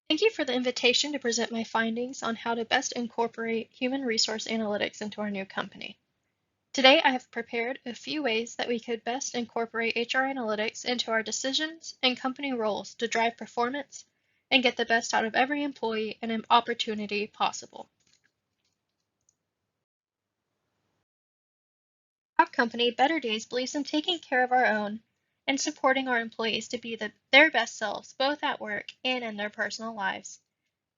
Thank you for the invitation to present my findings on how to best incorporate human resource analytics into our new company. Today, I have prepared a few ways that we could best incorporate HR analytics into our decisions and company roles to drive performance and get the best out of every employee and an opportunity possible. Our company, Better Days, believes in taking care of our own and supporting our employees to be their best selves, both at work and in their personal lives.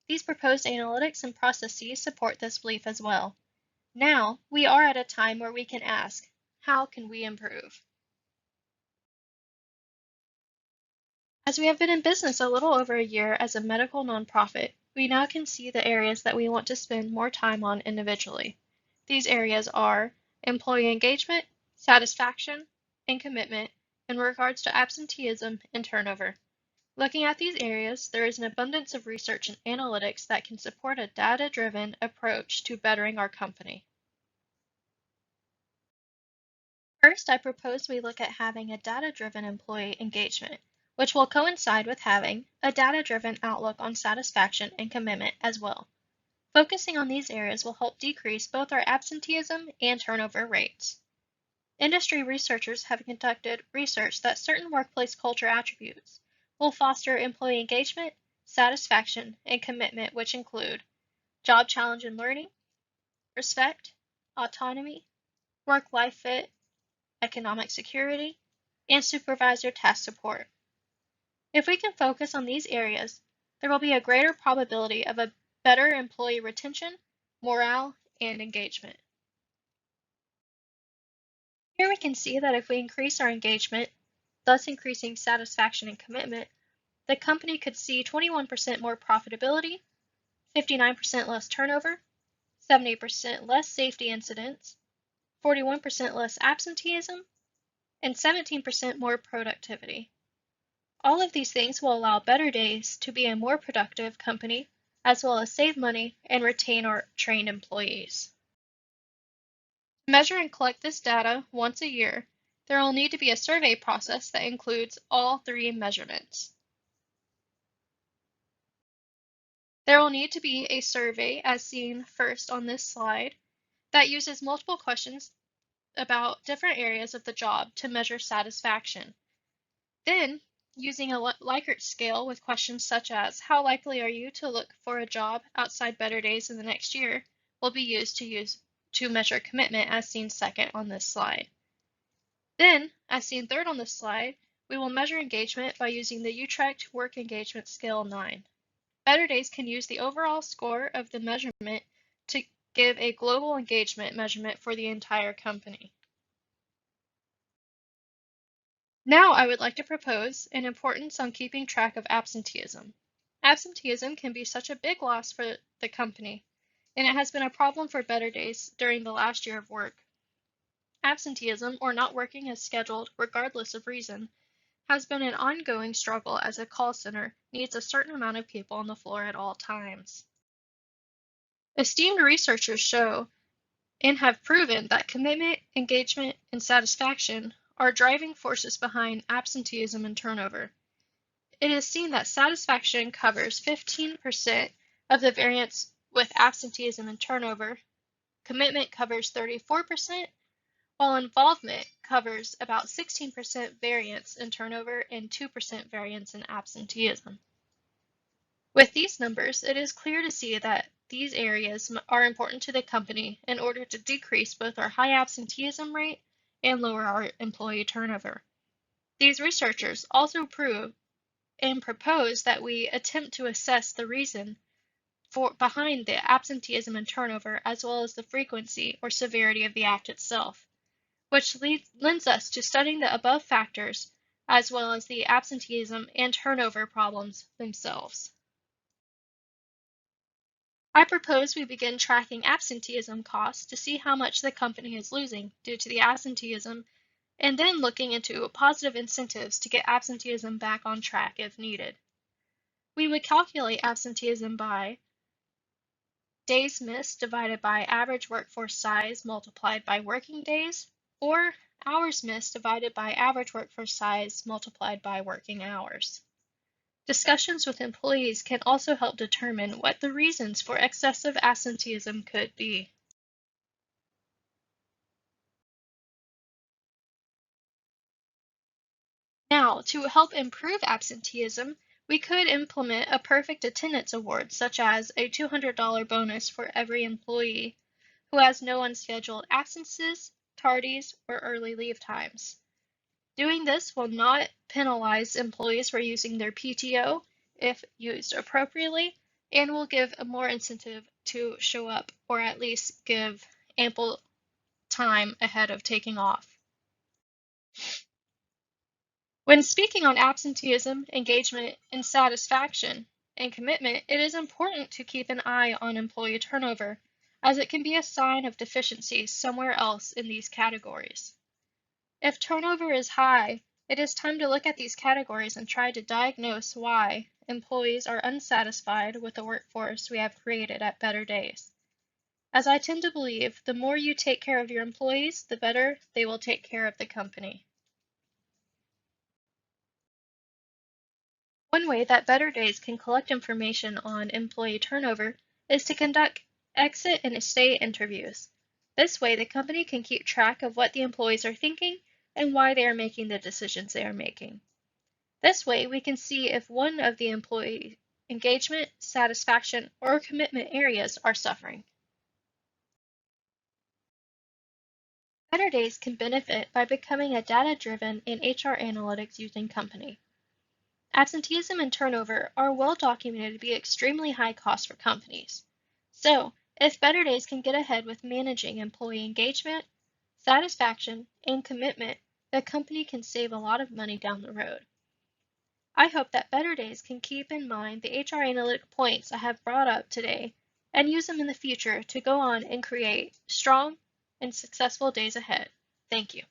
These proposed analytics and processes support this belief as well. Now, we are at a time where we can ask, how can we improve? As we have been in business a little over a year as a medical nonprofit, we now can see the areas that we want to spend more time on individually. These areas are employee engagement, satisfaction, and commitment in regards to absenteeism and turnover. Looking at these areas, there is an abundance of research and analytics that can support a data-driven approach to bettering our company. First, I propose we look at having a data-driven employee engagement, which will coincide with having a data-driven outlook on satisfaction and commitment as well. Focusing on these areas will help decrease both our absenteeism and turnover rates. Industry researchers have conducted research that certain workplace culture attributes will foster employee engagement, satisfaction, and commitment, which include job challenge and learning, respect, autonomy, work-life fit, economic security, and supervisor task support. If we can focus on these areas, there will be a greater probability of a better employee retention, morale, and engagement. Here we can see that if we increase our engagement, thus increasing satisfaction and commitment, the company could see 21% more profitability, 59% less turnover, 70% less safety incidents, 41% less absenteeism, and 17% more productivity. All of these things will allow Better Days to be a more productive company, as well as save money and retain our trained employees. To measure and collect this data once a year, there will need to be a survey process that includes all three measurements. There will need to be a survey, as seen first on this slide, that uses multiple questions about different areas of the job to measure satisfaction. Then, using a Likert scale with questions such as how likely are you to look for a job outside Better Days in the next year will be used to measure commitment, as seen second on this slide. Then, as seen third on this slide, we will measure engagement by using the Utrecht Work Engagement Scale 9. Better Days can use the overall score of the measurement to give a global engagement measurement for the entire company. Now I would like to propose an importance on keeping track of absenteeism. Absenteeism can be such a big loss for the company, and it has been a problem for Better Days during the last year of work. Absenteeism, or not working as scheduled regardless of reason, has been an ongoing struggle as a call center needs a certain amount of people on the floor at all times. Esteemed researchers show and have proven that commitment, engagement, and satisfaction are driving forces behind absenteeism and turnover. It is seen that satisfaction covers 15% of the variance with absenteeism and turnover, commitment covers 34%, while involvement covers about 16% variance in turnover and 2% variance in absenteeism. With these numbers, it is clear to see that these areas are important to the company in order to decrease both our high absenteeism rate and lower our employee turnover. These researchers also prove and propose that we attempt to assess the reason behind the absenteeism and turnover, as well as the frequency or severity of the act itself, which lends us to studying the above factors as well as the absenteeism and turnover problems themselves. I propose we begin tracking absenteeism costs to see how much the company is losing due to the absenteeism, and then looking into positive incentives to get absenteeism back on track if needed. We would calculate absenteeism by days missed divided by average workforce size multiplied by working days, or hours missed divided by average workforce size multiplied by working hours. Discussions with employees can also help determine what the reasons for excessive absenteeism could be. Now, to help improve absenteeism, we could implement a perfect attendance award, such as a $200 bonus for every employee who has no unscheduled absences, tardies, or early leave times. Doing this will not penalize employees for using their PTO if used appropriately, and will give a more incentive to show up or at least give ample time ahead of taking off. When speaking on absenteeism, engagement, and satisfaction and commitment, it is important to keep an eye on employee turnover, as it can be a sign of deficiency somewhere else in these categories. If turnover is high, it is time to look at these categories and try to diagnose why employees are unsatisfied with the workforce we have created at Better Days. As I tend to believe, the more you take care of your employees, the better they will take care of the company. One way that Better Days can collect information on employee turnover is to conduct exit and stay interviews. This way, the company can keep track of what the employees are thinking and why they are making the decisions they are making. This way, we can see if one of the employee engagement, satisfaction, or commitment areas are suffering. Better Days can benefit by becoming a data-driven and HR analytics using company. Absenteeism and turnover are well documented to be extremely high costs for companies. So, if Better Days can get ahead with managing employee engagement, satisfaction, and commitment, the company can save a lot of money down the road. I hope that Better Days can keep in mind the HR analytic points I have brought up today and use them in the future to go on and create strong and successful days ahead. Thank you.